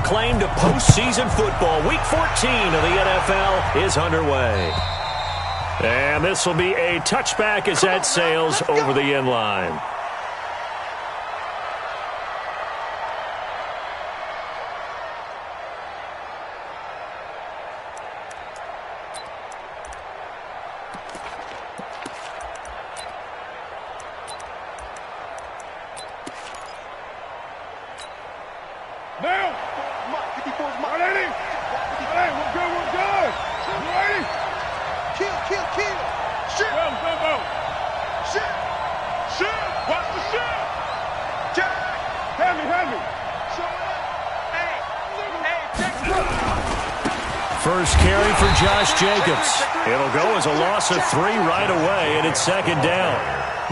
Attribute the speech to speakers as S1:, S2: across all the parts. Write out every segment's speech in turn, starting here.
S1: claim to postseason football. Week 14 of the NFL is underway. And this will be a touchback as that sails over the end line.
S2: First carry for Josh Jacobs. It'll go as a loss of 3 right away, and it's second down.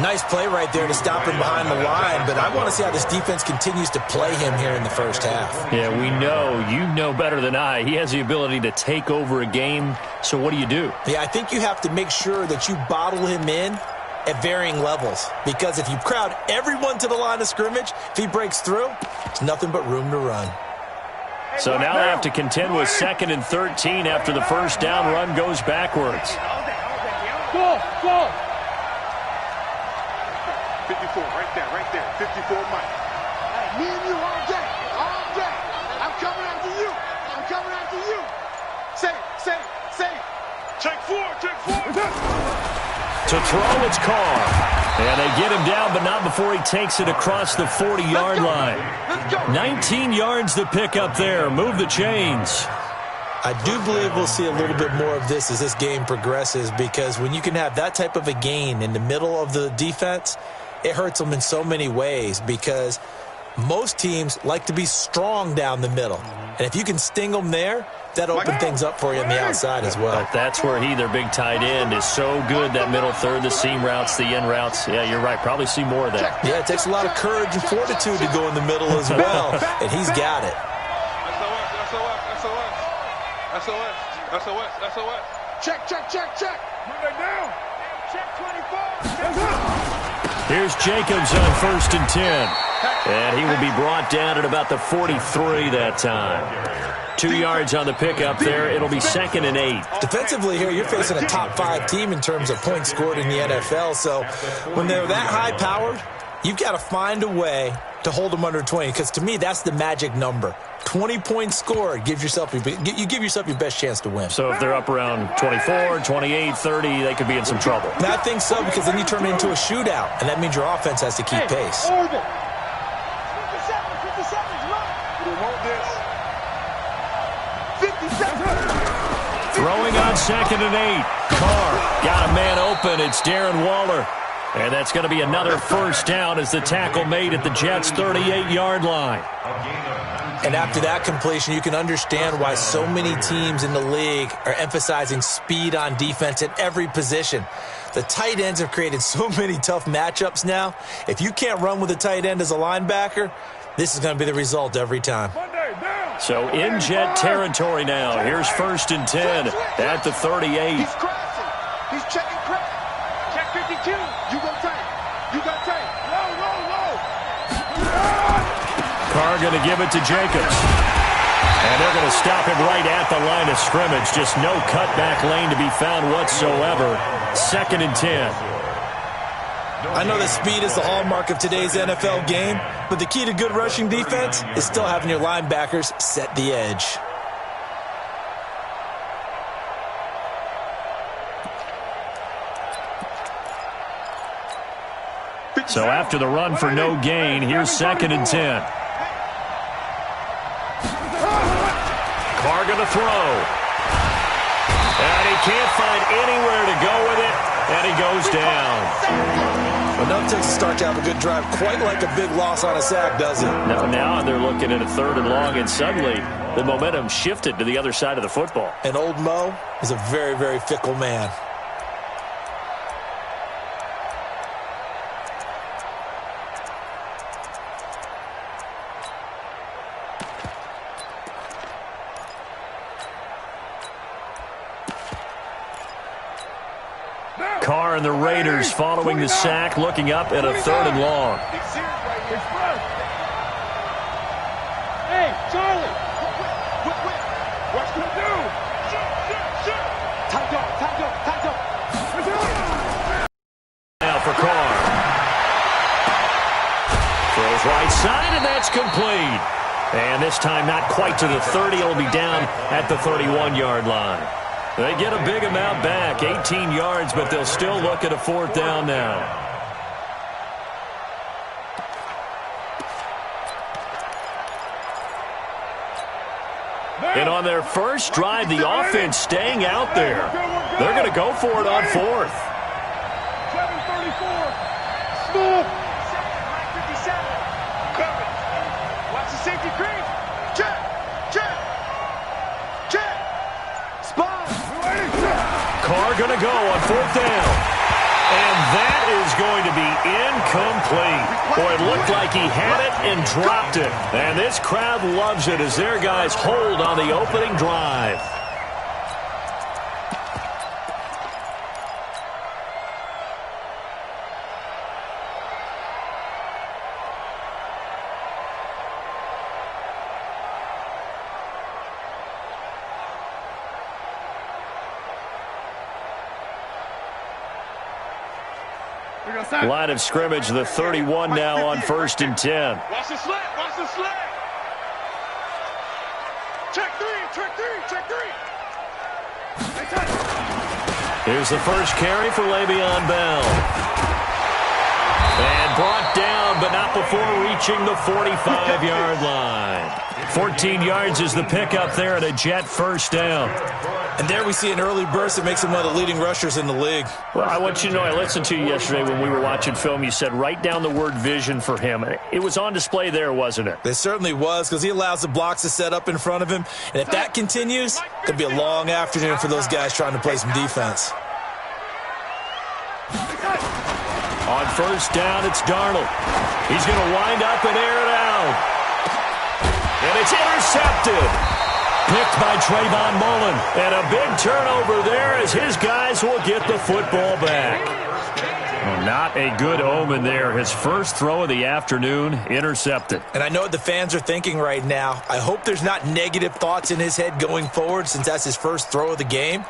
S3: Nice play right there to stop him behind the line, but I want to see how this defense continues to play him here in the first half.
S2: Yeah, we know. You know better than I. He has the ability to take over a game, so what do you do?
S3: Yeah, I think you have to make sure that you bottle him in at varying levels, because if you crowd everyone to the line of scrimmage, if he breaks through, there's nothing but room to run.
S2: So now they have to contend with 2nd and 13 after the first down run goes backwards.
S4: 54, right there. 54, Mike. Hey, me and you all day. I'm coming after you. Say. Take four.
S2: To throw, it's Carr. And they get him down, but not before he takes it across the 40-yard line. 19 yards to pick up there. Move the chains.
S3: I do believe we'll see a little bit more of this as this game progresses, because when you can have that type of a gain in the middle of the defense, it hurts them in so many ways, because most teams like to be strong down the middle. And if you can sting them there, that opens things up for you on the outside as well.
S2: But that's where their big tight end, is so good, that middle third, the seam routes, the in routes. Yeah, you're right. Probably see more of that.
S3: Yeah, it takes a lot of courage and fortitude to go in the middle as well, and he's got it.
S4: SOS. Check. Bring that down. Check 24.
S2: Here's Jacobs on 1st and 10. And he will be brought down at about the 43 that time. 2 yards on the pickup there. It'll be 2nd and 8.
S3: Defensively here, you're facing a top 5 team in terms of points scored in the NFL. So when they're that high-powered, you've got to find a way to hold them under 20, because to me, that's the magic number. 20 points scored, you give yourself your best chance to win.
S2: So if they're up around 24, 28, 30, they could be in some trouble.
S3: And I think so, because then you turn it into a shootout, and that means your offense has to keep pace.
S4: 57 run. We want this. 57.
S2: Throwing on 2nd and 8. Carr got a man open. It's Darren Waller. And that's going to be another first down as the tackle made at the Jets' 38-yard line.
S3: And after that completion, you can understand why so many teams in the league are emphasizing speed on defense at every position. The tight ends have created so many tough matchups now. If you can't run with a tight end as a linebacker, this is going to be the result every time.
S2: So in Jet territory now. Here's 1st and 10 at the 38.
S4: He's crashing. He's checking crash. Check 52. You got tape. Low.
S2: Carr going to give it to Jacobs. And they're going to stop him right at the line of scrimmage. Just no cutback lane to be found whatsoever. 2nd and 10.
S3: I know that speed is the hallmark of today's NFL game, but the key to good rushing defense is still having your linebackers set the edge.
S2: So after the run for no gain, here's 2nd and 10. Carr going to throw. And he can't find anywhere to go with it, and he goes down.
S3: Enough takes to start to have a good drive, quite like a big loss on a sack, does it?
S2: Now they're looking at a 3rd and long, and suddenly the momentum shifted to the other side of the football.
S3: And old Mo is a very, very fickle man.
S2: Carr and the Raiders following the sack, looking up at a 3rd and long.
S4: Hey, Charlie,
S1: And this time not quite to the 30. It'll be down at the 31-yard line. They get a big amount back, 18 yards, but they'll still look at a 4th down now. And on their first drive, the offense staying out there. They're going to go for it on 4th.
S4: 734. Smooth. 57. Cover. Watch the safety creep. Check. Check. Check. Spot.
S1: Carr going to go on 4th down. And that is going to be incomplete. Boy, it looked like he had it and dropped it. And this crowd loves it as their guys hold on the opening drive. Line of scrimmage, the 31 now on 1st and 10.
S4: Watch the slant. Watch the slant. Check 3. Check 3. Check 3.
S1: Here's the first carry for Le'Veon Bell. And brought down, but not before reaching the 45-yard line. 14 yards is the pickup there at a Jet 1st down.
S3: And there we see an early burst that makes him one of the leading rushers in the league.
S1: Well, I want you to know, I listened to you yesterday when we were watching film. You said write down the word vision for him. It was on display there, wasn't it?
S3: It certainly was, because he allows the blocks to set up in front of him. And if that continues, it could be a long afternoon for those guys trying to play some defense.
S1: On 1st down, it's Darnold. He's going to wind up and air it out. And it's intercepted. Picked by Trayvon Mullen. And a big turnover there as his guys will get the football back. Well, not a good omen there. His first throw of the afternoon, intercepted.
S3: And I know what the fans are thinking right now. I hope there's not negative thoughts in his head going forward since that's his first throw of the game.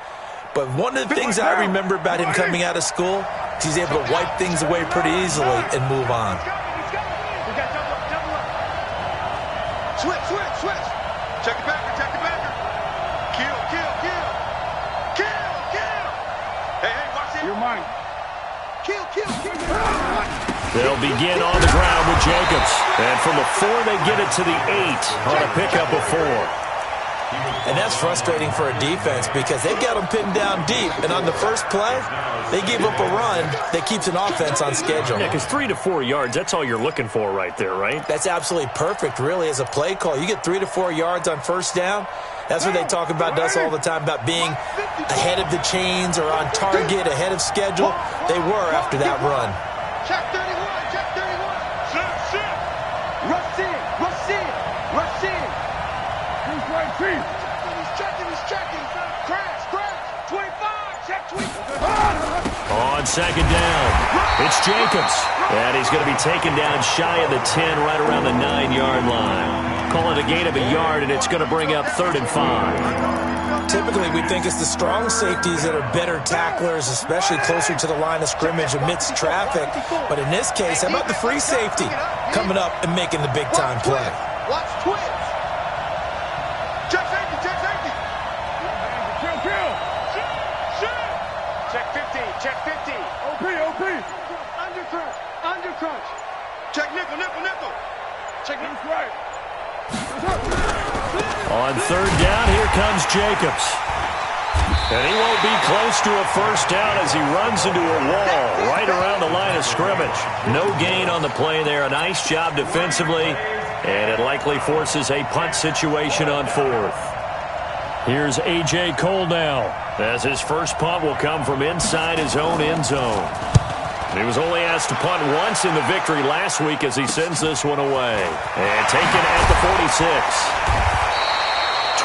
S3: But one of the things I remember about him coming out of school is he's able to wipe things away pretty easily and move on.
S4: Switch. Check the backer. Kill. Hey, watch it. You're mine. Kill.
S1: They'll begin on the ground with Jacobs. And from the 4, they get it to the 8 on a pickup of 4.
S3: And that's frustrating for a defense because they've got them pinned down deep. And on the first play, they give up a run that keeps an offense on schedule.
S1: Yeah, because 3 to 4 yards, that's all you're looking for right there, right?
S3: That's absolutely perfect, really, as a play call. You get 3 to 4 yards on 1st down. That's what they talk about us all the time, about being ahead of the chains or on target, ahead of schedule. They were after that run.
S4: Check 31. Sit. Rush in. He's right feet. He's checking. Crash. 25. Check 25.
S1: On 2nd down, it's Jacobs. And he's going to be taken down shy of the 10, right around the 9-yard line. Call it a gain of a yard, and it's going to bring up 3rd and 5.
S3: Typically, we think it's the strong safeties that are better tacklers, especially closer to the line of scrimmage amidst traffic. But in this case, how about the free safety coming up and making the big-time play?
S4: Watch twins. Check safety. Kill. Check 50. OP. Undercrunch. Check nickel. Check nickel right.
S1: On 3rd down, here comes Jacobs. And he won't be close to a 1st down as he runs into a wall right around the line of scrimmage. No gain on the play there. A nice job defensively. And it likely forces a punt situation on 4th. Here's A.J. Cole now, as his first punt will come from inside his own end zone. He was only asked to punt once in the victory last week as he sends this one away. And taken at the 46.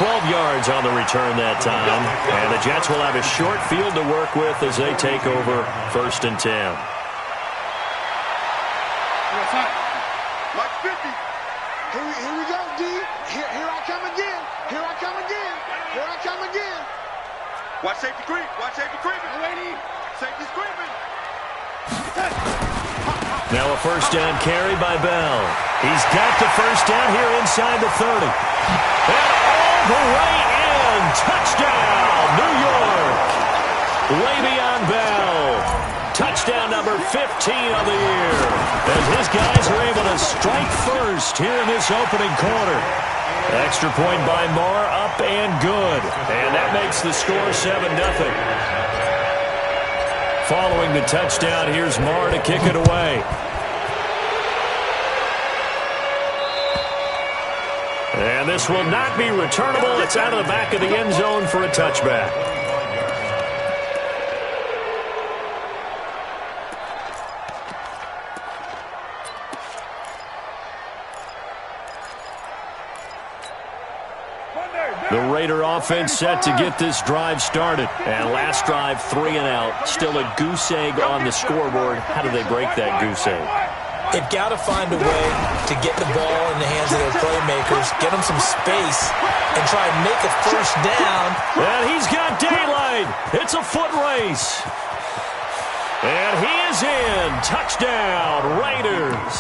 S1: 12 yards on the return that time. And the Jets will have a short field to work with as they take over 1st and 10.
S4: Like 50. Here we go, D. Here I come again. Watch safety creep. Safety's creeping.
S1: Now a first down carry by Bell. He's got the first down here inside the 30. And all the way in. Touchdown, New York. Le'Veon Bell. Touchdown number 15 of the year. As his guys are able to strike first here in this opening quarter. Extra point by Marr, up and good. And that makes the score 7-0. Following the touchdown, here's Marr to kick it away. And this will not be returnable. It's out of the back of the end zone for a touchback. The Raider offense set to get this drive started. And last drive, 3 and out. Still a goose egg on the scoreboard. How do they break that goose egg?
S3: They've got to find a way to get the ball in the hands of their playmakers, get them some space, and try and make a first down.
S1: And he's got daylight. It's a foot race. And he is in. Touchdown, Raiders.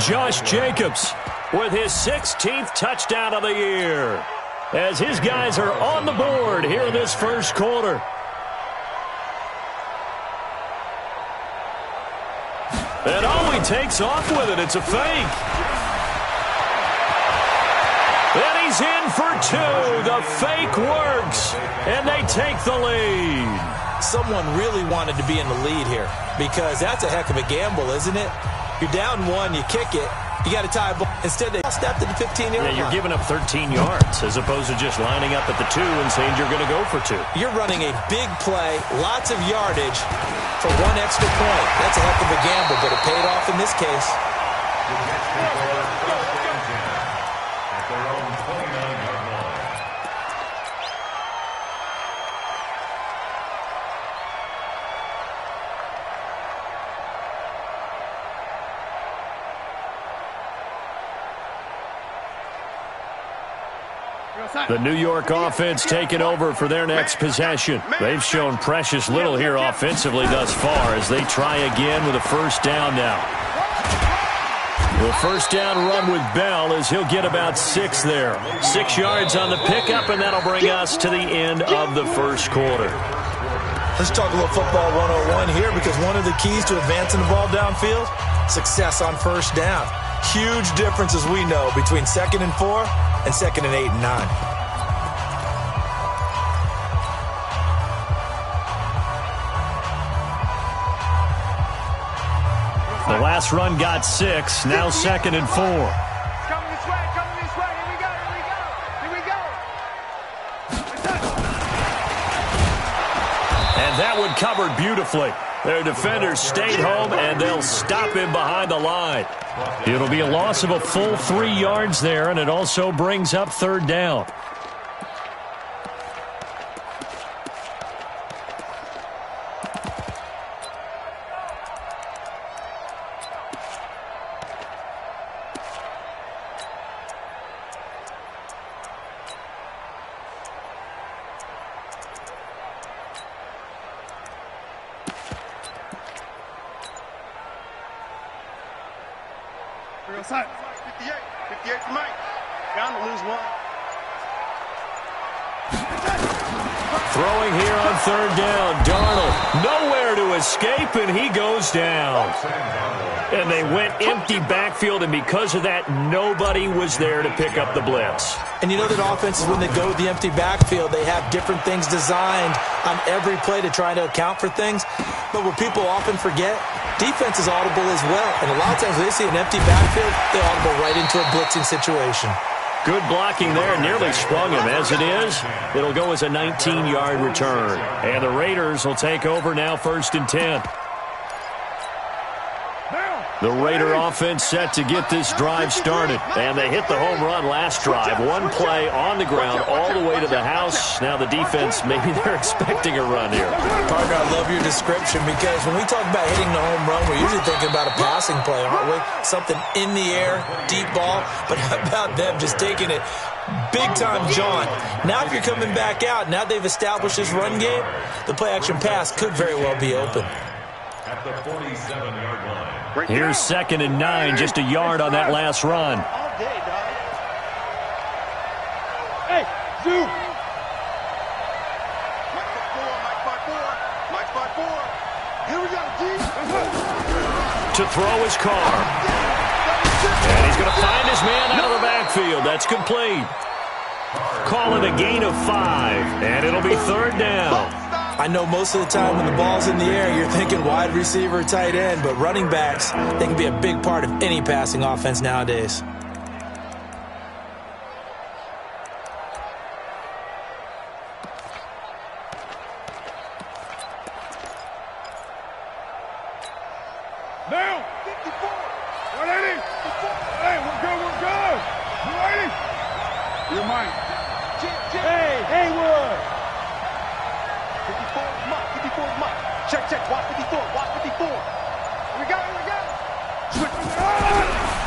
S1: Josh Jacobs with his 16th touchdown of the year, as his guys are on the board here in this first quarter. And he takes off with it. It's a fake. And he's in for 2. The fake works, and they take the lead.
S3: Someone really wanted to be in the lead here, because that's a heck of a gamble, isn't it? You're down 1, you kick it. You got to tie a ball. Instead, they stepped at the 15-yard line.
S1: You're giving up 13 yards as opposed to just lining up at the 2 and saying you're going to go for 2.
S3: You're running a big play, lots of yardage for 1 extra point. That's a heck of a gamble, but it paid off in this case.
S1: The New York offense taking over for their next possession. They've shown precious little here offensively thus far as they try again with a first down now. The first down run with Bell as he'll get about 6 there. 6 yards on the pickup, and that'll bring us to the end of the first quarter.
S3: Let's talk a little football 101 here, because one of the keys to advancing the ball downfield, success on first down. Huge difference, as we know, between 2nd and 4 and 2nd and 8 and 9.
S1: The last run got 6, now 2nd and 4.
S4: Coming this way, here we go.
S1: And that one covered beautifully. Their defenders stayed home, and they'll stop him behind the line. It'll be a loss of a full 3 yards there, and it also brings up 3rd down.
S4: Side. 58 for Mike. Down to lose 1.
S1: Throwing here on 3rd down. Darnold nowhere to escape, and he goes down. And they went empty backfield, and because of that, nobody was there to pick up the blitz.
S3: And you know that offenses, when they go with the empty backfield, they have different things designed on every play to try to account for things. But what people often forget, defense is audible as well. And a lot of times when they see an empty backfield, they audible right into a blitzing situation.
S1: Good blocking there, nearly sprung him. As it is, it'll go as a 19-yard return. And the Raiders will take over now 1st and 10. The Raider offense set to get this drive started. And they hit the home run last drive. 1 play on the ground all the way to the house. Now the defense, maybe they're expecting a run here.
S3: Parker, I love your description, because when we talk about hitting the home run, we're usually thinking about a passing play, aren't we? Something in the air, deep ball. But how about them just taking it big time, John? Now if you're coming back out, now they've established this run game, the play-action pass could very well be open.
S2: At the 47-yard line.
S1: Here's 2nd and 9, just a yard on that last run.
S4: All day, dog. Hey, Zoo. Mike 5-4. Here we go, G.
S1: To throw his car. And he's going to find his man out of the backfield. That's complete. Call it a gain of 5, and it'll be 3rd down.
S3: I know most of the time when the ball's in the air, you're thinking wide receiver, tight end, but running backs, they can be a big part of any passing offense nowadays.
S4: Now, 54. 180. Hey, we're good. You ready? You're mine. Hey, Haywood. 54 is mine. Check. Watch 54. We got it. Switch.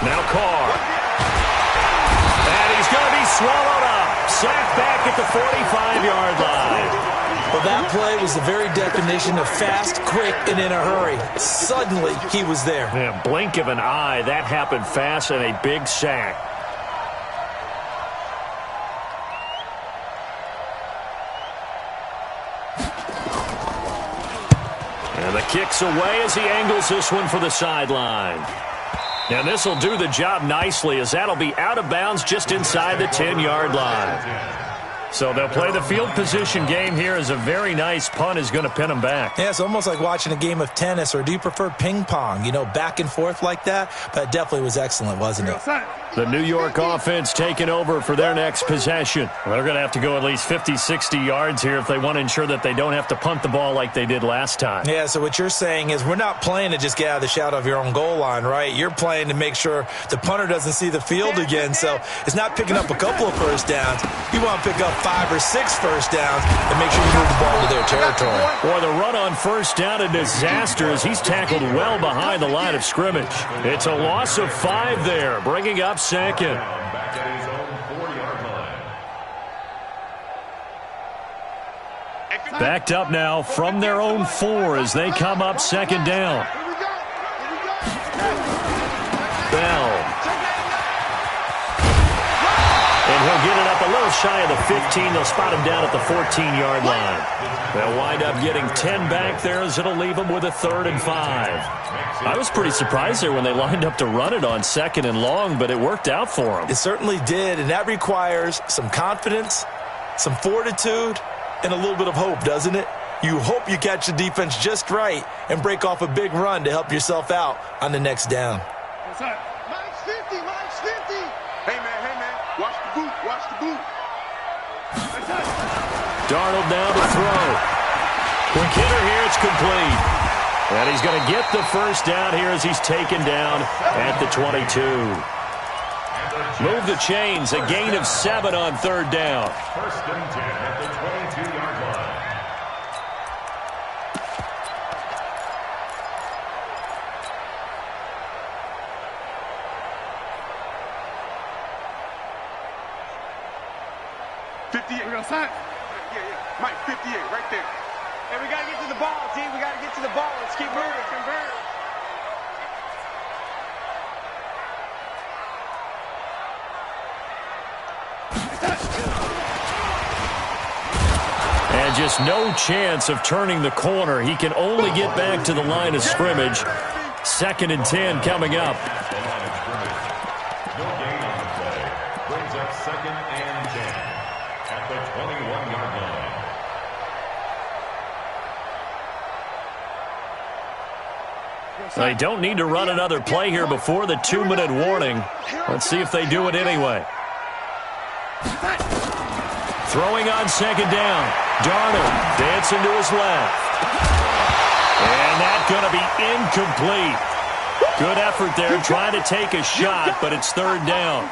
S1: Now Carr. And he's going to be swallowed up. Sacked back at the 45-yard line.
S3: Well, that play was the very definition of fast, quick, and in a hurry. Suddenly, he was there.
S1: Man, blink of an eye, that happened fast and a big sack. And the kick's away as he angles this one for the sideline. And this will do the job nicely as that'll be out of bounds just inside the 10-yard line. So they'll play the field position game here as a very nice punt is going to pin them back.
S3: Yeah, it's almost like watching a game of tennis, or do you prefer ping pong? You know, back and forth like that? But it definitely was excellent, wasn't it?
S1: The New York offense taking over for their next possession. They're going to have to go at least 50, 60 yards here if they want to ensure that they don't have to punt the ball like they did last time.
S3: Yeah, so what you're saying is we're not playing to just get out of the shadow of your own goal line, right? You're playing to make sure the punter doesn't see the field again. So it's not picking up a couple of first downs. You want to pick up 5 or 6 first downs and make sure you move the ball to their territory.
S1: Or the run on first down, a disaster as he's tackled well behind the line of scrimmage. It's a loss of 5 there, bringing up 2nd. Backed up now from their own 4 as they come up 2nd down. Bell. And he'll get it up a little shy of the 15. They'll spot him down at the 14-yard line. They'll wind up getting 10 back there as it'll leave them with a 3rd and 5. I was pretty surprised there when they lined up to run it on 2nd and long, but it worked out for them.
S3: It certainly did, and that requires some confidence, some fortitude, and a little bit of hope, doesn't it? You hope you catch the defense just right and break off a big run to help yourself out on the next down.
S4: Mike's 50. Hey, man. Watch the boot.
S1: Darnold now to throw. Quick hitter here, it's complete. And he's going to get the first down here as he's taken down at the 22. Move the chains, a gain of 7 on 3rd down.
S2: 1st and 10 at the 22-yard line.
S4: We're going to sign. Yeah. Mike, 58, right there.
S5: Hey, we got to get to the ball, T. We got to get to the ball. Let's keep moving.
S1: And just no chance of turning the corner. He can only get back to the line of scrimmage. 2nd and 10 coming up.
S2: No gain on the play. Brings up 2nd and 10 at the 21-yard line.
S1: They don't need to run another play here before the 2-minute warning. Let's see if they do it anyway. Throwing on 2nd down. Darnold dancing to his left. And that's going to be incomplete. Good effort there trying to take a shot, but it's 3rd down.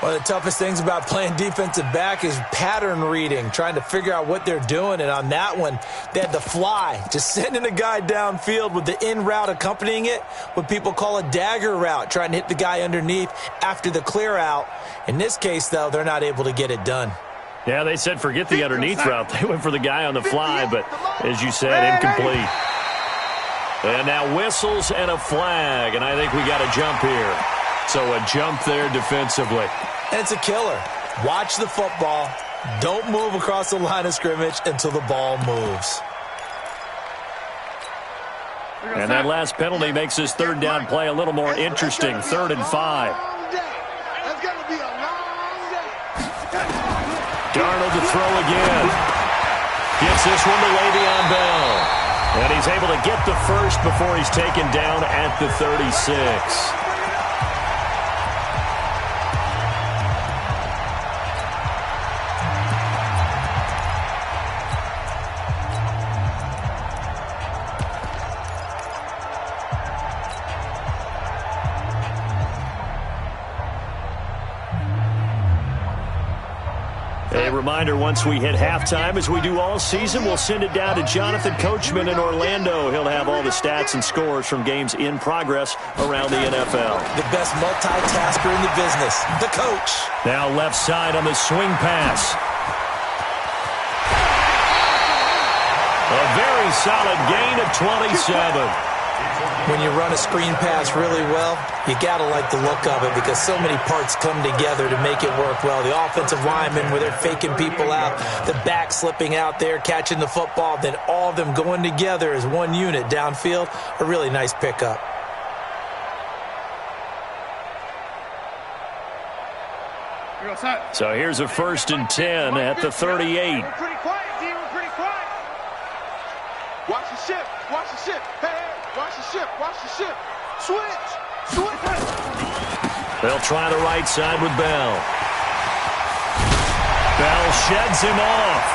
S3: One of the toughest things about playing defensive back is pattern reading, trying to figure out what they're doing. And on that one, they had to fly, just sending a guy downfield with the in route accompanying it, what people call a dagger route, trying to hit the guy underneath after the clear out. In this case, though, they're not able to get it done.
S1: Yeah, they said forget the underneath route. They went for the guy on the fly, but as you said, incomplete. And now whistles and a flag, and I think we got a jump here. So a jump there defensively.
S3: And it's a killer. Watch the football. Don't move across the line of scrimmage until the ball moves.
S1: And that last penalty makes this third down play a little more interesting. 3rd and 5. Darnold to throw again. Gets this one to Le'Veon Bell. And he's able to get the first before he's taken down at the 36. A reminder, once we hit halftime, as we do all season, we'll send it down to Jonathan Coachman in Orlando. He'll have all the stats and scores from games in progress around the NFL.
S3: The best multitasker in the business, the coach.
S1: Now left side on the swing pass. A very solid gain of 27.
S3: When you run a screen pass really well, you got to like the look of it because so many parts come together to make it work well. The offensive linemen, where they're faking people out, the back slipping out there, catching the football, then all of them going together as one unit downfield. A really nice pickup.
S1: So here's a 1st and 10 at the 38.
S5: We're pretty quiet, D. We're pretty quiet.
S4: Watch the ship. Watch the ship. Hey, watch the ship. Watch the ship. Switch. Switch.
S1: They'll try the right side with Bell. Bell sheds him off.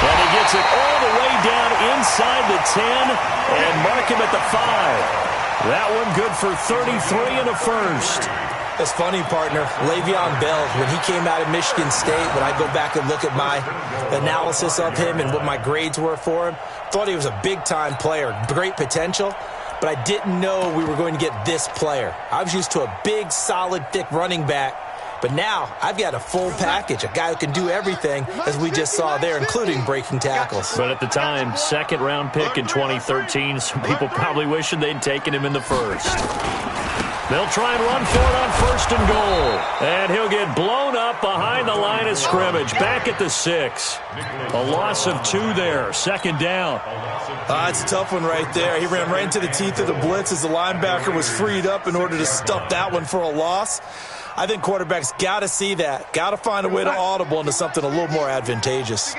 S1: And he gets it all the way down inside the 10 and mark him at the 5. That one good for 33 and a first.
S3: That's funny, partner. Le'Veon Bell, when he came out of Michigan State, when I go back and look at my analysis of him and what my grades were for him, thought he was a big-time player, great potential, but I didn't know we were going to get this player. I was used to a big, solid, thick running back, but now I've got a full package, a guy who can do everything, as we just saw there, including breaking tackles.
S1: But at the time, 2nd-round pick in 2013, some people probably wishing they'd taken him in the 1st. They'll try and run for it on 1st and goal. And he'll get blown up behind the line of scrimmage. Back at the 6. A loss of 2 there. 2nd down.
S3: It's a tough one right there. He ran right into the teeth of the blitz as the linebacker was freed up in order to stuff that one for a loss. I think quarterbacks got to see that. Got to find a way to audible into something a little more advantageous.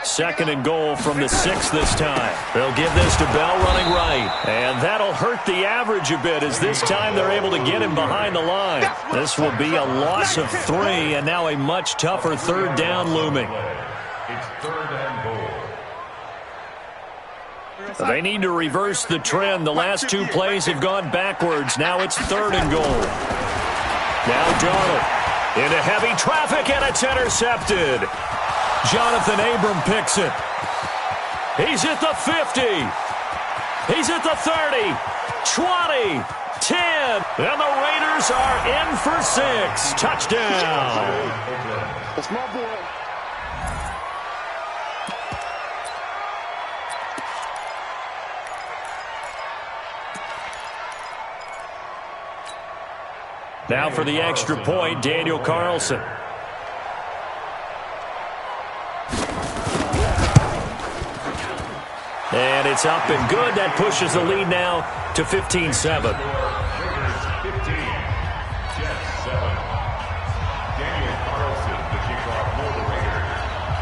S1: 2nd and goal from the 6 this time. They'll give this to Bell running right. And that'll hurt the average a bit as this time they're able to get him behind the line. This will be a loss of 3 and now a much tougher 3rd down looming.
S2: It's 3rd and goal.
S1: They need to reverse the trend. The last 2 plays have gone backwards. Now it's 3rd and goal. Now Darnold into heavy traffic, and it's intercepted. Jonathan Abram picks it. He's at the 50. He's at the 30, 20, 10. And the Raiders are in for 6. Touchdown.
S4: That's my boy.
S1: Now for the extra point, Daniel Carlson. And it's up and good. That pushes the lead now to 15-7.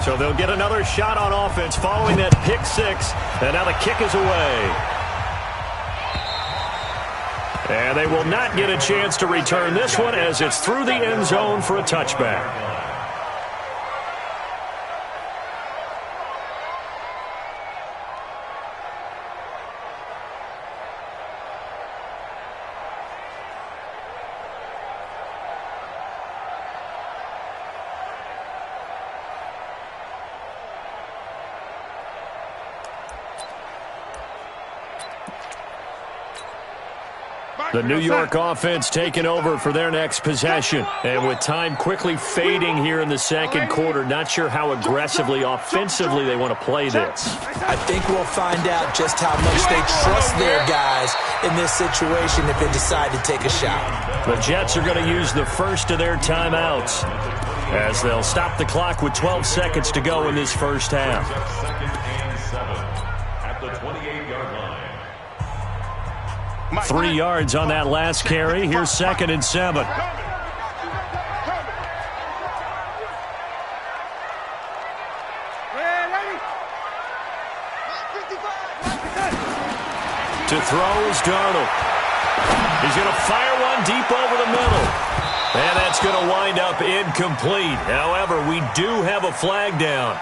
S1: So they'll get another shot on offense following that pick 6. And now the kick is away. And they will not get a chance to return this one as it's through the end zone for a touchback. The New York offense taking over for their next possession. And with time quickly fading here in the second quarter, not sure how aggressively, offensively they want to play this.
S3: I think we'll find out just how much they trust their guys in this situation if they decide to take a shot.
S1: The Jets are going to use the first of their timeouts as they'll stop the clock with 12 seconds to go in this first half.
S2: At the 28-yard line.
S1: 3 yards on that last carry. Here's 2nd and 7. To throw is Darnold. He's going to fire one deep over the middle. And that's going to wind up incomplete. However, we do have a flag down.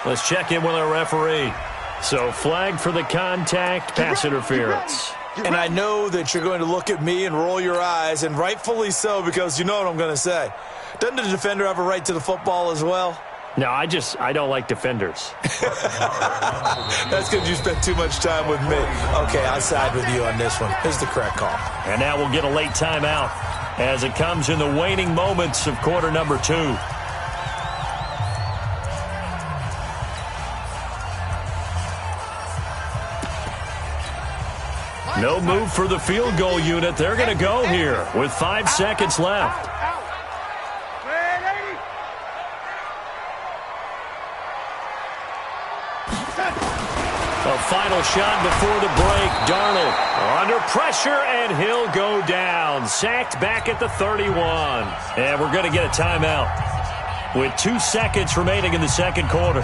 S1: Let's check in with our referee. So flag for the contact, pass interference.
S3: And I know that you're going to look at me and roll your eyes, and rightfully so, because you know what I'm going to say. Doesn't the defender have a right to the football as well?
S1: No, I don't like defenders.
S3: That's because you spent too much time with me. Okay, I'll side with you on this one. Here's the correct call.
S1: And now we'll get a late timeout as it comes in the waning moments of quarter number 2. No move for the field goal unit. They're going to go here with 5 seconds left. A final shot before the break. Darnold under pressure, and he'll go down. Sacked back at the 31. And we're going to get a timeout with 2 seconds remaining in the second quarter.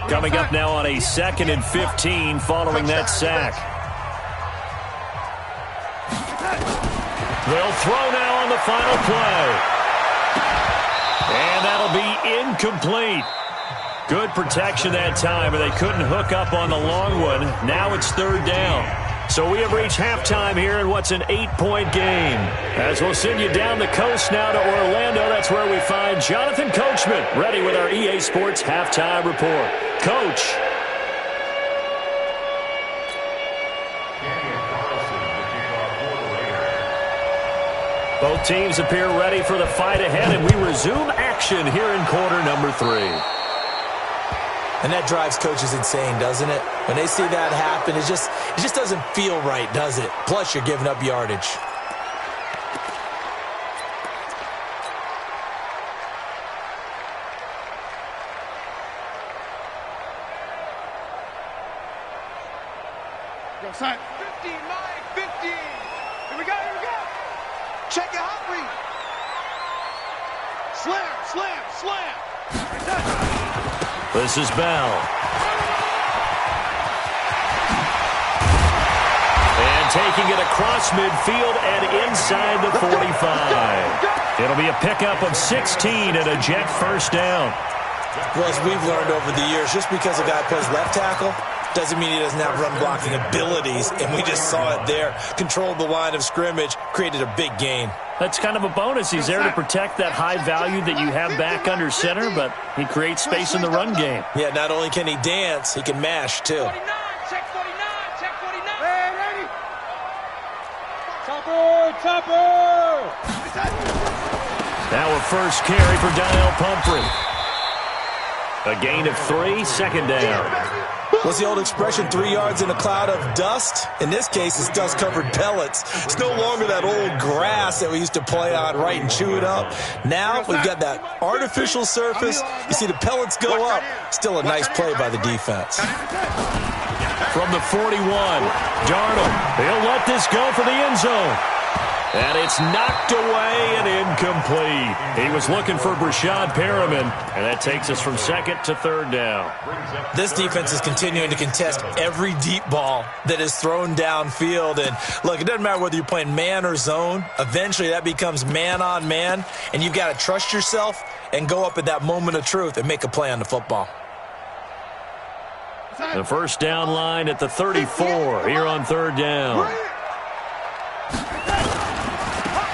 S1: Coming up now on a 2nd and 15 following that sack. They'll throw now on the final play. And that'll be incomplete. Good protection that time, and they couldn't hook up on the long one. Now it's 3rd down. So we have reached halftime here in what's an 8-point game. As we'll send you down the coast now to Orlando, that's where we find Jonathan Coachman, ready with our EA Sports Halftime Report. Coach. Both teams appear ready for the fight ahead, and we resume action here in quarter number 3.
S3: And that drives coaches insane, doesn't it? When they see that happen, it just doesn't feel right, does it? Plus, you're giving up yardage.
S4: Go, son. 15, Mike, 15. Here we go, here we go. Check it, Humphrey. Slam, slam, slam.
S1: This is Bell. And taking it across midfield and inside the 45. It'll be a pickup of 16 and a Jet first down.
S3: Well, as we've learned over the years, just because a guy plays left tackle doesn't mean he doesn't have run-blocking abilities, and we just saw it there. Controlled the line of scrimmage, created a big gain.
S1: That's kind of a bonus. He's there to protect that high value that you have back under center, but he creates space in the run game.
S3: Yeah, not only can he dance, he can mash, too.
S5: 49, check 49, check 49. Hey, ready? Chopper, chopper.
S1: Now a first carry for Daniel Pumphrey. A gain of 3, 2nd down.
S3: What's the old expression, 3 yards in a cloud of dust? In this case, it's dust-covered pellets. It's no longer that old grass that we used to play on, right, and chew it up. Now we've got that artificial surface. You see the pellets go up. Still a nice play by the defense.
S1: From the 41, Darnold. He'll let this go for the end zone. And it's knocked away and incomplete. He was looking for Brashad Perriman, and that takes us from 2nd to 3rd down.
S3: This defense is continuing to contest every deep ball that is thrown downfield. And, look, it doesn't matter whether you're playing man or zone. Eventually, that becomes man-on-man, and you've got to trust yourself and go up at that moment of truth and make a play on the football.
S1: The first down line at the 34 here on 3rd down.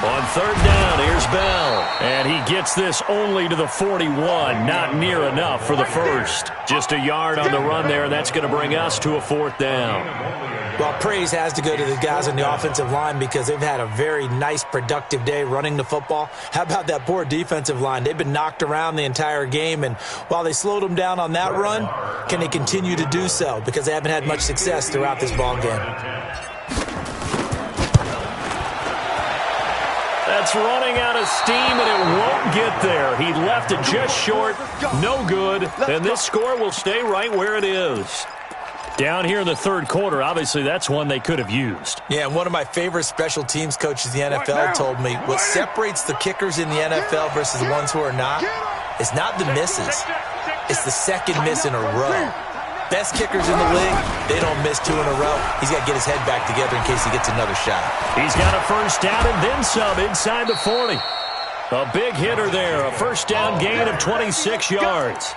S1: On third down, here's Bell. And he gets this only to the 41. Not near enough for the first. Just a yard on the run there, and that's going to bring us to a fourth down.
S3: Well, praise has to go to the guys on the offensive line because they've had a very nice, productive day running the football. How about that poor defensive line? They've been knocked around the entire game, and while they slowed them down on that run, can they continue to do so? Because they haven't had much success throughout this ball game.
S1: That's running out of steam, and it won't get there. He left it just short. No good. And this score will stay right where it is. Down here in the third quarter, obviously that's one they could have used.
S3: Yeah, and one of my favorite special teams coaches in the NFL told me what separates the kickers in the NFL versus the ones who are not is not the misses. It's the second miss in a row. Best kickers in the league, they don't miss two in a row. He's got to get his head back together in case he gets another shot.
S1: He's got a first down and then some inside the 40. A big hitter there, a first down gain of 26 yards.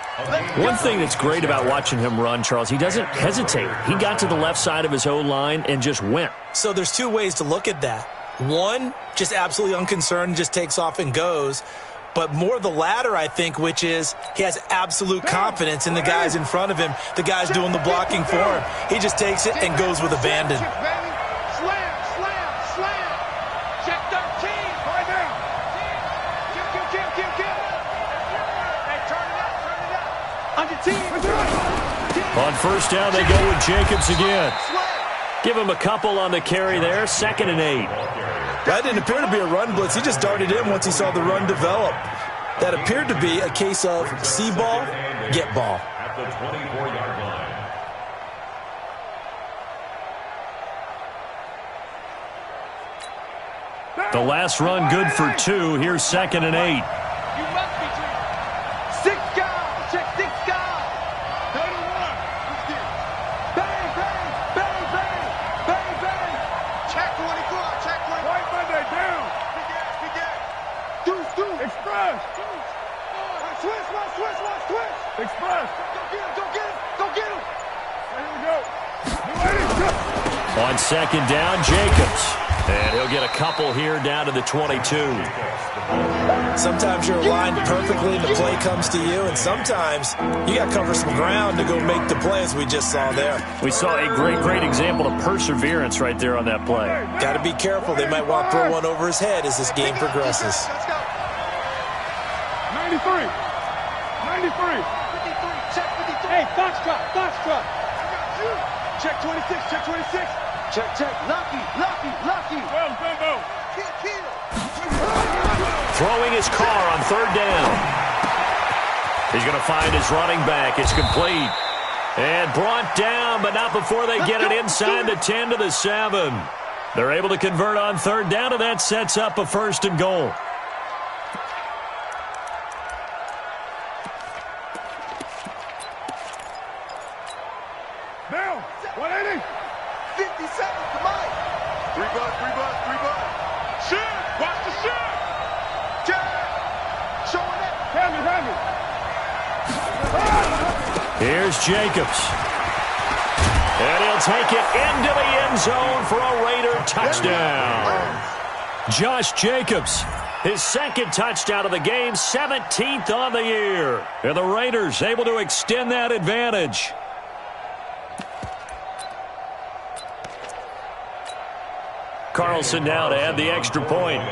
S1: One thing that's great about watching him run, Charles, he doesn't hesitate. He got to the left side of his O-line and just went.
S3: So there's two ways to look at that. One, just absolutely unconcerned, just takes off and goes. But more the latter, I think, which is he has absolute confidence in the guys in front of him, the guys doing the blocking for him. He just takes it and goes with abandon.
S4: Slam, slam, slam. Check 13. Right now. Kill. Hey, turn it up. On your team.
S1: On first down, they go with Jacobs again. Give him a couple on the carry there, 2nd and 8.
S3: That didn't appear to be a run blitz. He just darted in once he saw the run develop. That appeared to be a case of see ball, get ball.
S2: At the 24-yard line.
S1: The last run good for 2. Here's 2nd and 8.
S4: You must be treated. 6 guys. Check 6 guys. 31. Bang, bang, bang, bang, bang, bang. Check 24. Check 24. White Monday down. Big gas. Deuce. Express. Switch. Express. Go get him. There we go.
S1: On 2nd down, Jacobs. And he'll get a couple here down to the 22.
S3: Sometimes you're aligned perfectly and the play comes to you, and sometimes you got to cover some ground to go make the play, as we just saw there.
S1: We saw a great example of perseverance right there on that play.
S3: Got to be careful. They might want to throw one over his head as this game progresses.
S4: 93. Check 53. Hey, Foxtrot. Check 26. Check. Lucky. Well, Bimbo. Kill.
S1: Throwing his car on 3rd down. He's going to find his running back. It's complete. And brought down, but not before they get it inside the 10 to the 7. They're able to convert on 3rd down, and that sets up a 1st and goal.
S4: Now, 180. 57, come on. 3 bucks. Shit, watch the shit. Jack, showing it. Hand me.
S1: Here's Jacobs. And he'll take it into the end zone for a Raider touchdown. Josh Jacobs, his 2nd touchdown of the game, 17th on the year. And the Raiders able to extend that advantage. Carlson now to add the extra point.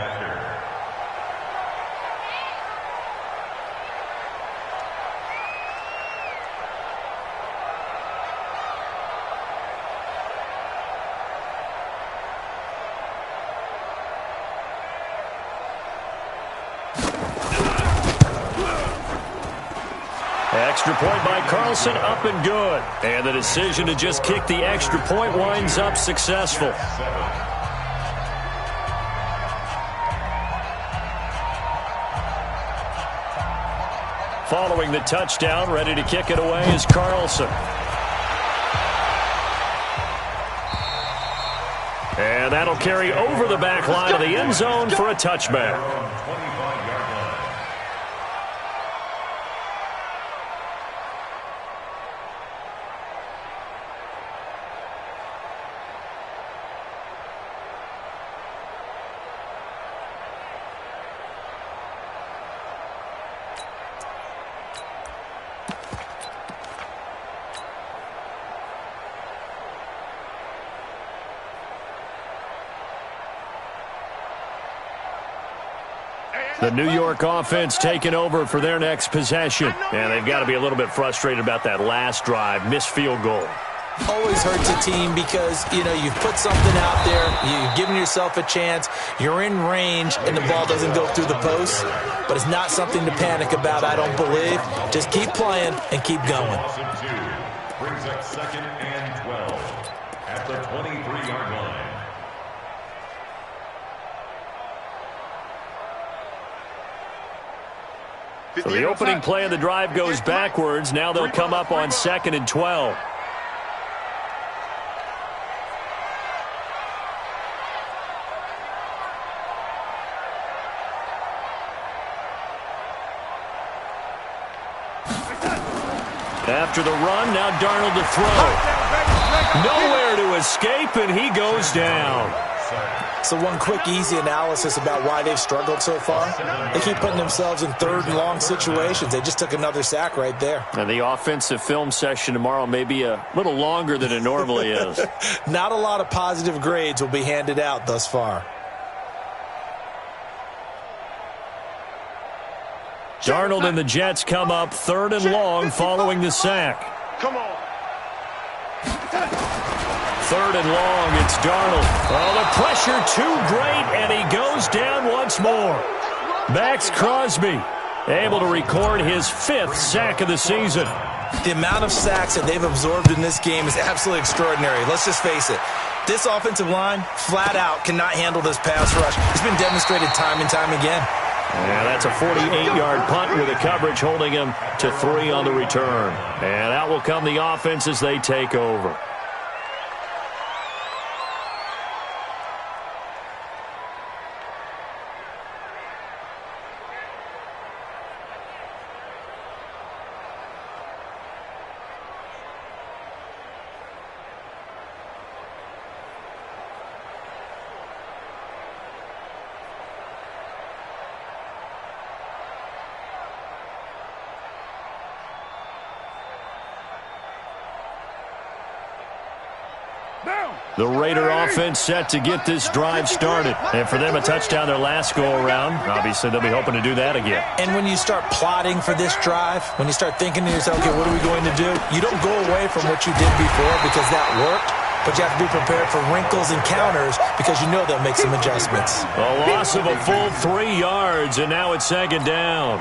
S1: Extra point by Carlson, up and good. And the decision to just kick the extra point winds up successful. Following the touchdown, ready to kick it away is Carlson. And that'll carry over the back line of the end zone for a touchback. The New York offense taking over for their next possession. And they've got to be a little bit frustrated about that last drive, missed field goal.
S3: Always hurts a team because, you've put something out there, you've given yourself a chance, you're in range, and the ball doesn't go through the post. But it's not something to panic about, I don't believe. Just keep playing and keep going.
S2: Brings up 2nd and 12 at the 23-yard line.
S1: So the opening play of the drive goes backwards. Now they'll come up on 2nd and 12. After the run, now Darnold to throw. Nowhere to escape, and he goes down.
S3: So one quick, easy analysis about why they've struggled so far. They keep putting themselves in 3rd and long situations. They just took another sack right there.
S1: And the offensive film session tomorrow may be a little longer than it normally is.
S3: Not a lot of positive grades will be handed out thus far.
S1: Darnold and the Jets come up 3rd and long following the sack.
S4: Come on.
S1: 3rd and long, it's Darnold. Oh, the pressure too great, and he goes down once more. Max Crosby able to record his 5th sack of the season.
S3: The amount of sacks that they've absorbed in this game is absolutely extraordinary. Let's just face it. This offensive line, flat out, cannot handle this pass rush. It's been demonstrated time and time again.
S1: And that's a 48-yard punt with a coverage holding him to 3 on the return. And out will come the offense as they take over. The Raider offense set to get this drive started. And for them, a touchdown their last go-around. Obviously, they'll be hoping to do that again.
S3: And when you start plotting for this drive, when you start thinking to yourself, okay, what are we going to do? You don't go away from what you did before because that worked, but you have to be prepared for wrinkles and counters because you know they'll make some adjustments.
S1: A loss of a full 3 yards, and now it's 2nd down.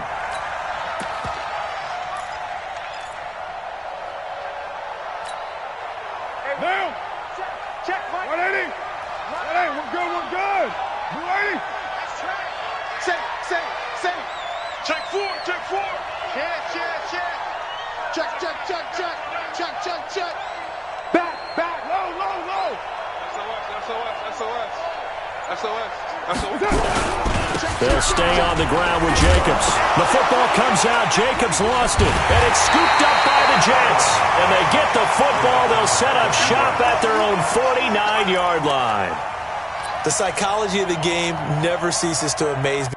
S1: They'll stay on the ground with Jacobs. The football comes out. Jacobs lost it, and it's scooped up by the Jets. And they get the football. They'll set up shop at their own 49-yard line.
S3: The psychology of the game never ceases to amaze me.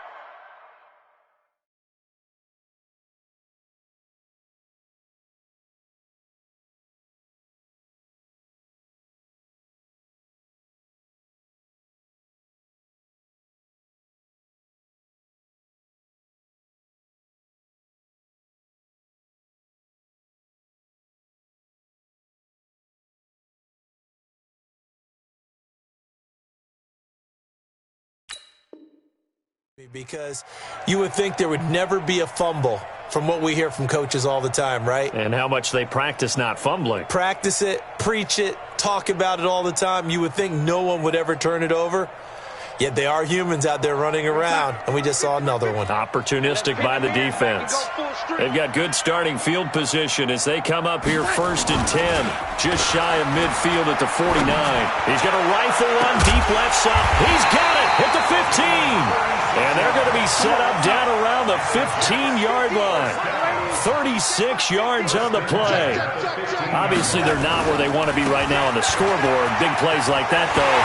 S3: Because you would think there would never be a fumble from what we hear from coaches all the time, right?
S1: And how much they practice not fumbling.
S3: Practice it, preach it, talk about it all the time. You would think no one would ever turn it over. Yet they are humans out there running around, and we just saw another one.
S1: Opportunistic by the defense. They've got good starting field position as they come up here 1st and 10. Just shy of midfield at the 49. He's going to rifle one deep left side. He's got it at the 15. And they're going to be set up down around the 15-yard line. 36 yards on the play. Obviously, they're not where they want to be right now on the scoreboard. Big plays like that, though.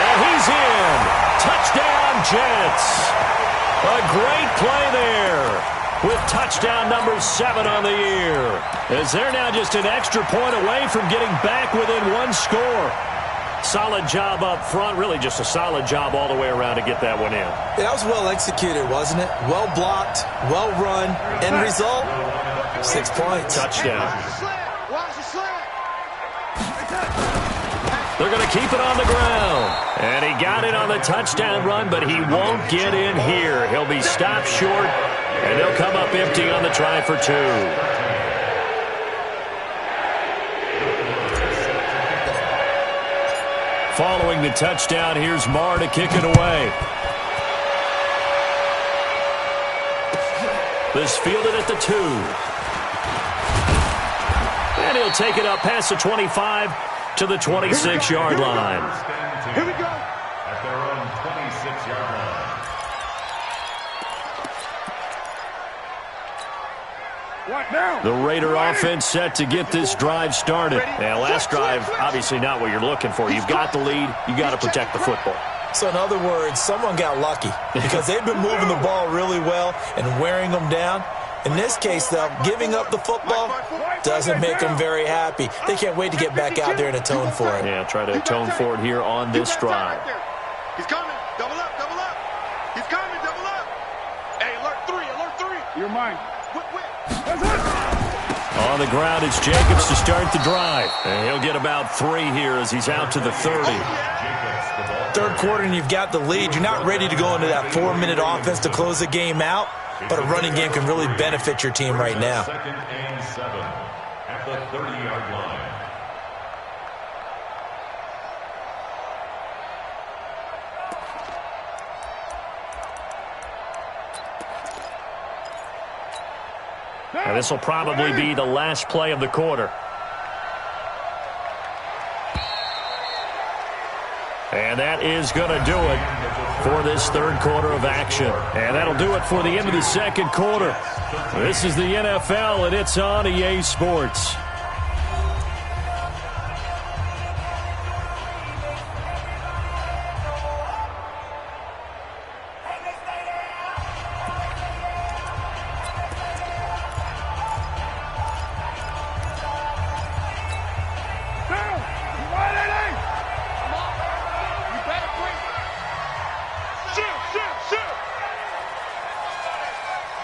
S1: And he's in. Touchdown, Jets. A great play there with touchdown number 7 on the year. As they're now just an extra point away from getting back within 1 score. Solid job up front. Really just a solid job all the way around to get that one in.
S3: Yeah, that was well executed, wasn't it? Well blocked, well run. End result, 6 points.
S1: Touchdown.
S4: Watch the sled.
S1: They're going to keep it on the ground. And he got it on the touchdown run, but he won't get in here. He'll be stopped short, and they'll come up empty on the try for 2. Following the touchdown, here's Marr to kick it away. This fielded at the 2. And he'll take it up past the 25 to the 26-yard line.
S4: Here we go.
S2: At their own 26-yard line.
S4: What now?
S1: The Raider offense set to get this drive started. Now, last drive, obviously not what you're looking for. You've got the lead. You got to protect the football.
S3: So, in other words, someone got lucky because they've been moving the ball really well and wearing them down. In this case, though, giving up the football doesn't make them very happy. They can't wait to get back out there and atone for it.
S1: Yeah, try to atone for it here on this drive.
S4: He's coming. Double up, double up. He's coming, double up. Hey, alert 3, alert 3. You're mine.
S1: On the ground, it's Jacobs to start the drive. And he'll get about 3 here as he's out to the 30.
S3: Third quarter and you've got the lead. You're not ready to go into that 4-minute offense to close the game out, but a running game can really benefit your team right now.
S2: 2nd and 7 at the 30-yard line.
S1: Now, this will probably be the last play of the quarter. And that is going to do it for this third quarter of action. And that'll do it for the end of the second quarter. This is the NFL, and it's on EA Sports.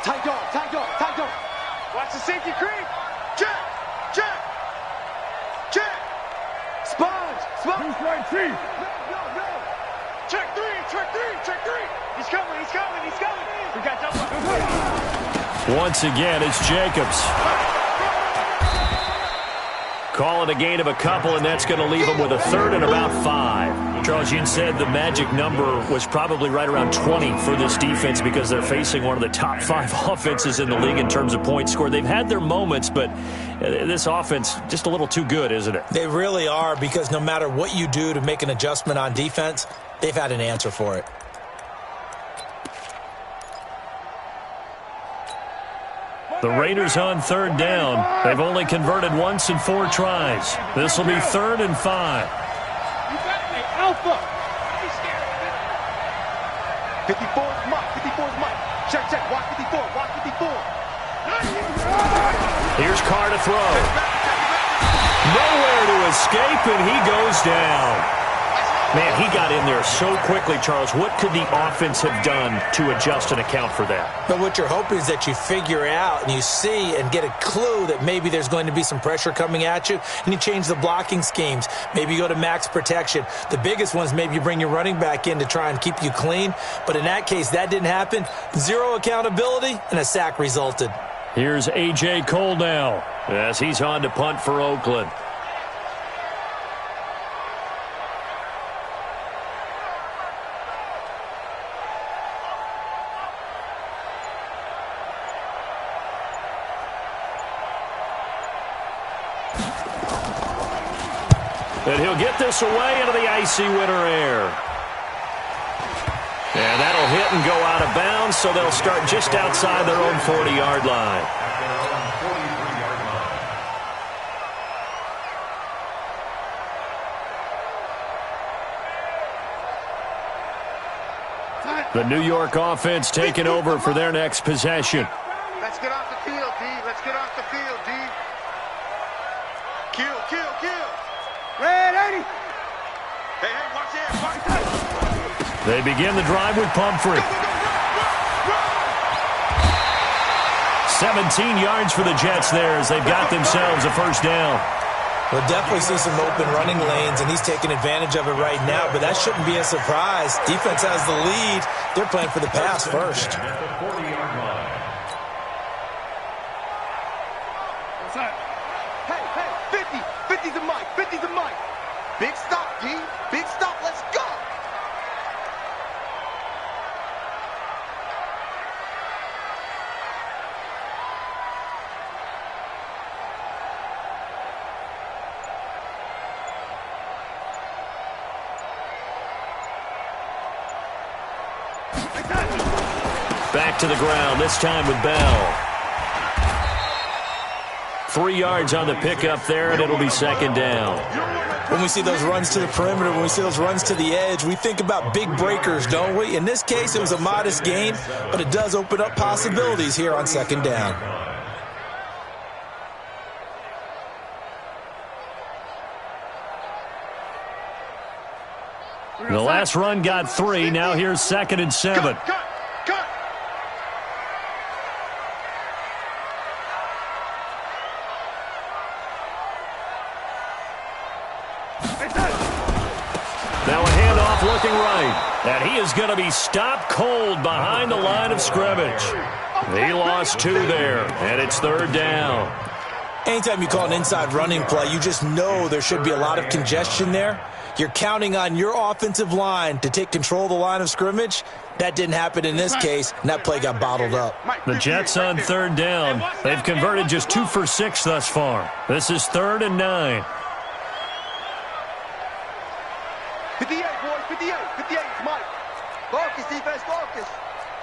S4: Tight dog. Watch the safety creep. Check. Sponge. Who's right, T? No. Check three. He's coming. We got double.
S1: Once again, it's Jacobs. Call it a gain of a couple, and that's going to leave him with a third and about 5. Charles, you said the magic number was probably right around 20 for this defense because they're facing one of the top 5 offenses in the league in terms of points scored. They've had their moments, but this offense just a little too good, isn't it?
S3: They really are, because no matter what you do to make an adjustment on defense, they've had an answer for it.
S1: The Raiders on third down. They've only converted once in 4 tries. This will be 3rd and 5.
S4: Alpha. 54's Mike. Check. Watch 54.
S1: Here's Carr to throw. Nowhere to escape, and he goes down. Man, he got in there so quickly, Charles. What could the offense have done to adjust and account for that?
S3: But what you're hoping is that you figure out and you see and get a clue that maybe there's going to be some pressure coming at you, and you change the blocking schemes. Maybe you go to max protection. The biggest ones, maybe you bring your running back in to try and keep you clean. But in that case, that didn't happen. 0 accountability, and a sack resulted.
S1: Here's A.J. Cole now as he's on to punt for Oakland. And he'll get this away into the icy winter air. And that'll hit and go out of bounds, so they'll start just outside their own 40-yard line. The New York offense taking over for their next possession.
S4: Let's get off the field, D. Kill. Red 80.
S1: They begin the drive with Pumphrey. 17 yards for the Jets there as they've got themselves a first down.
S3: We'll definitely see some open running lanes, and he's taking advantage of it right now, but that shouldn't be a surprise. Defense has the lead. They're playing for the pass first.
S5: Hey, 50. 50's a mic. 50's a mic. Big stop, D. Big stop. Let's go.
S1: Back to the ground, this time with Bell. 3 yards on the pickup there, and it'll be second down.
S3: When we see those runs to the perimeter, when we see those runs to the edge, we think about big breakers, don't we? In this case, it was a modest gain, but it does open up possibilities here on second down.
S1: The last run got 3. Now here's 2nd and 7.
S5: Cut.
S1: Now a handoff looking right. And he is going to be stopped cold behind the line of scrimmage. He lost 2 there, and it's 3rd down.
S3: Anytime you call an inside running play, you just know there should be a lot of congestion there. You're counting on your offensive line to take control of the line of scrimmage. That didn't happen in this case, and that play got bottled up.
S1: The Jets on 3rd down. They've converted just 2 for 6 thus far. This is 3rd and 9.
S5: 58, boys. 58. 58 is Mike. Focus, defense. Focus.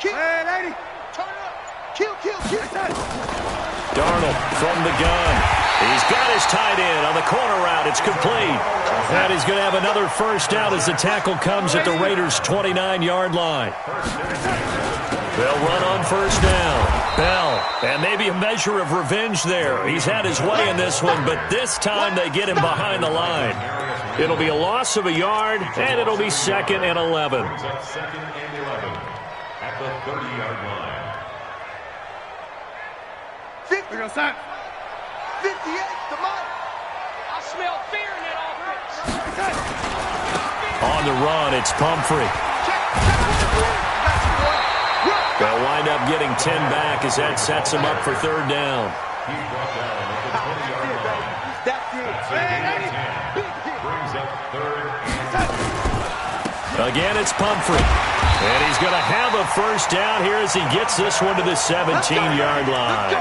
S5: Kill. Hey, lady. Turn it up. Kill.
S1: Darnold from the gun. He's got his tight end on the corner route. It's complete. And he's going to have another first down as the tackle comes at the Raiders' 29-yard line. They'll run on first down. Bell, and maybe a measure of revenge there. He's had his way in this one, but this time they get him behind the line. It'll be a loss of a yard, and it'll be 2nd and 11.
S2: Second and 11 at the 30-yard line.
S5: 50. 58 to Mike. I smell fear in that offense.
S1: On the run, it's Pumphrey. They'll wind up getting 10 back as that sets him up for 3rd down.
S2: He's brought down at the 20-yard line. Brings up 3rd.
S1: Again, it's Pumphrey. And he's going to have a first down here as he gets this one to the 17-yard line.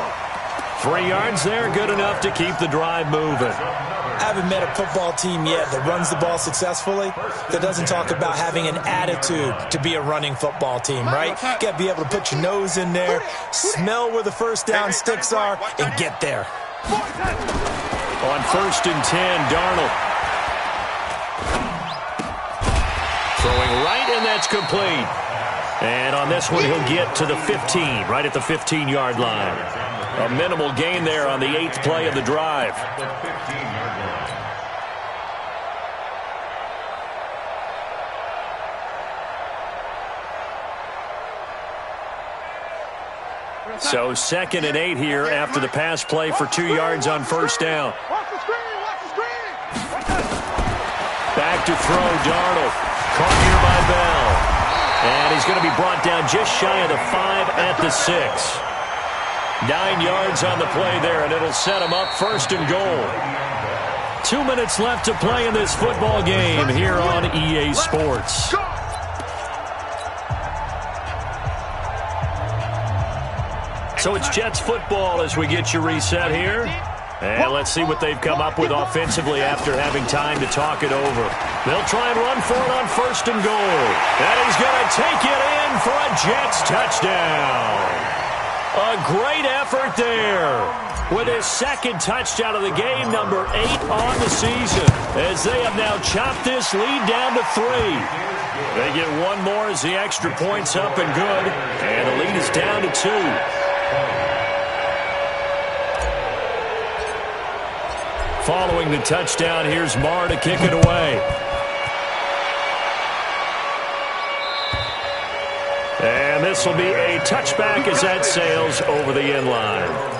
S1: 3 yards there, good enough to keep the drive moving.
S3: I haven't met a football team yet that runs the ball successfully that doesn't talk about having an attitude to be a running football team, right? You got to be able to put your nose in there, smell where the first down sticks are, and get there.
S1: On 1st and 10, Darnold. Throwing right, and that's complete. And on this one, he'll get to the 15, right at the 15-yard line. A minimal gain there on the 8th play of the drive.
S2: At the 15-yard line.
S1: So 2nd and 8 here after the pass play for 2 yards on first down.
S5: Watch the screen.
S1: Back to throw, Darnold. Caught here by Bell. And he's going to be brought down just shy of the 5 at the 6. 9 yards on the play there, and it'll set him up 1st and goal. 2 minutes left to play in this football game here on EA Sports. So it's Jets football as we get you reset here. And let's see what they've come up with offensively after having time to talk it over. They'll try and run for it on 1st and goal. And he's going to take it in for a Jets touchdown. A great effort there with his 2nd touchdown of the game, number 8 on the season, as they have now chopped this lead down to 3. They get one more as the extra point's up and good, and the lead is down to 2. Following the touchdown, here's Marr to kick it away. this will be a touchback as that sails over the end line.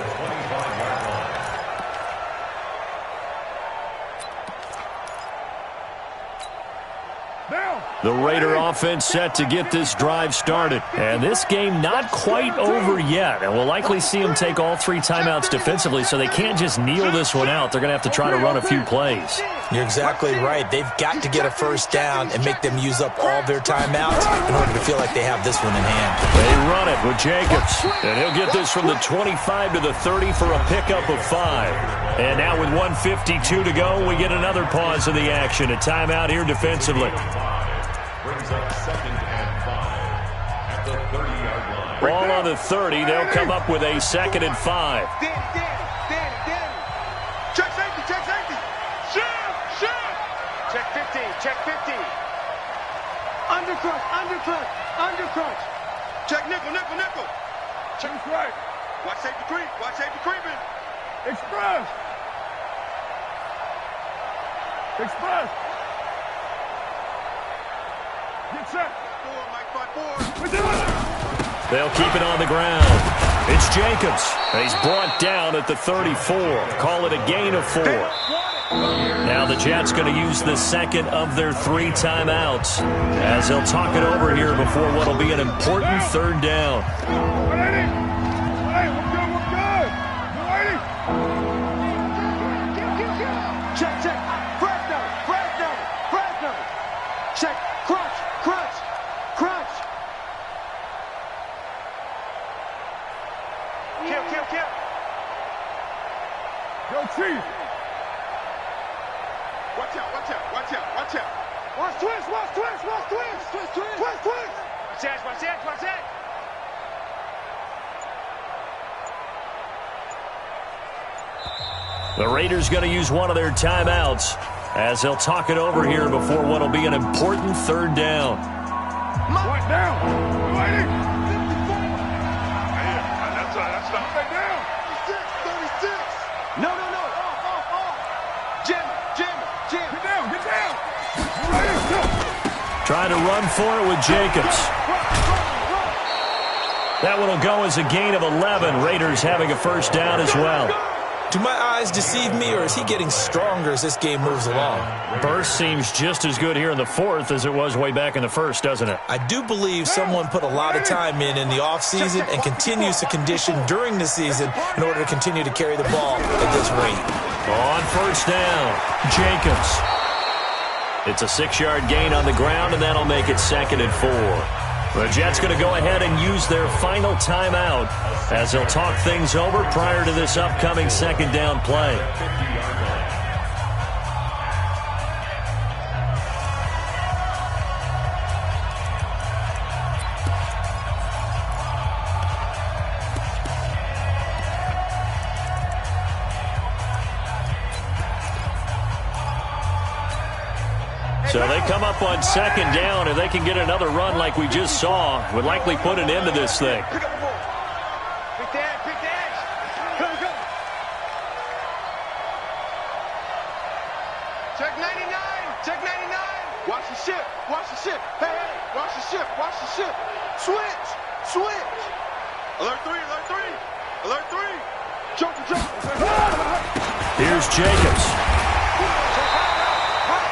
S1: The Raider offense set to get this drive started. And this game not quite over yet. And we'll likely see them take all 3 timeouts defensively, so they can't just kneel this one out. They're going to have to try to run a few plays.
S3: You're exactly right. They've got to get a first down and make them use up all their timeouts in order to feel like they have this one in hand.
S1: They run it with Jacobs. And he'll get this from the 25 to the 30 for a pickup of 5. And now with 1:52 to go, we get another pause in the action. A timeout here defensively.
S2: Brings up 2nd and 5 at the 30-yard line.
S1: Ball on the 30. They'll come up with a 2nd and 5.
S5: Danny. Check safety. Shoot. Check 15. Undercrunch. Check nickel. Check right. Watch safety creeping.
S4: Express. Get set.
S5: 4, Mike 5-4.
S4: We're doing it.
S1: They'll keep it on the ground. It's Jacobs. And he's brought down at the 34. Call it a gain of 4. Now the Jets going to use the second of their 3 timeouts as they'll talk it over here before what will be an important 3rd down.
S4: Hey, we're good.
S5: Check. Fresno. Check. Crunch. Kill.
S4: Go, Chief.
S5: Watch out.
S4: Watch twist.
S5: Watch that.
S1: The Raiders going to use one of their timeouts as they'll talk it over here before what will be an important 3rd down.
S4: What down? Waiting.
S5: That's not right down. 36. No. Jim.
S4: Get down. Waiting.
S1: Trying to run for it with Jacobs. That one will go as a gain of 11. Raiders having a first down as well.
S3: Do my eyes deceive me, or is he getting stronger as this game moves along?
S1: Burst seems just as good here in the 4th as it was way back in the 1st, doesn't it?
S3: I do believe someone put a lot of time in the offseason and continues to condition during the season in order to continue to carry the ball at this rate.
S1: On first down, Jacobs. It's a 6-yard gain on the ground, and that'll make it 2nd and 4. The Jets going to go ahead and use their final timeout as they'll talk things over prior to this upcoming 2nd down play. So they come up on 2nd down, and they can get another run like we just saw. Would likely put an end to this thing.
S5: Pick up the ball. Big dash. Go. Check 99. Watch the ship. Hey, watch the ship. Switch. Alert 3. Jump.
S1: Here's Jacobs.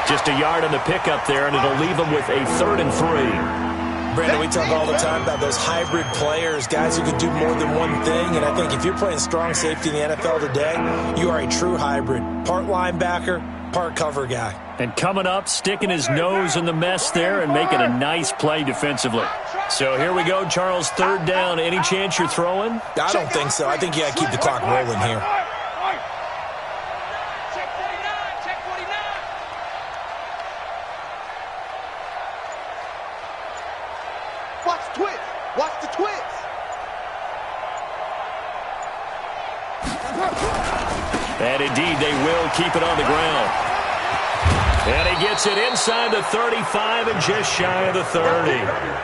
S1: Just a yard on the pickup there, and it'll leave them with a 3rd and 3.
S3: Brandon, we talk all the time about those hybrid players, guys who can do more than one thing, and I think if you're playing strong safety in the NFL today, you are a true hybrid. Part linebacker, part cover guy.
S1: And coming up, sticking his nose in the mess there and making a nice play defensively. So here we go, Charles, 3rd down. Any chance you're throwing?
S3: I don't think so. I think you got to keep the clock rolling here.
S5: Watch the twist.
S1: And indeed, they will keep it on the ground. And he gets it inside the 35 and just shy of the 30.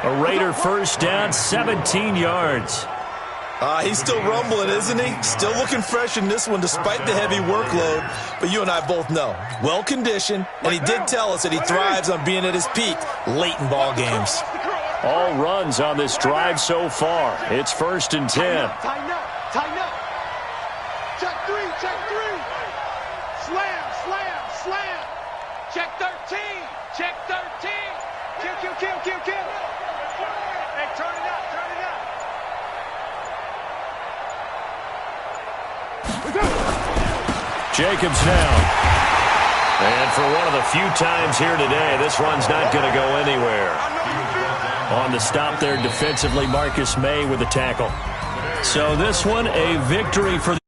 S1: A Raider first down, 17 yards.
S3: He's still rumbling, isn't he? Still looking fresh in this one despite the heavy workload. But you and I both know, well-conditioned, and he did tell us that he thrives on being at his peak late in ball games.
S1: All runs on this drive so far. It's 1st and 10.
S5: Tighten up. Tighten up. Check 3. Check 3. Slam. Slam. Slam. Check 13. Check 13. Kill, kill, kill, kill, kill. Hey, turn it up. Turn it up.
S1: Jacobs now. And for one of the few times here today, this run's not going to go anywhere. On the stop there defensively, Marcus May with the tackle. So this one, a victory for the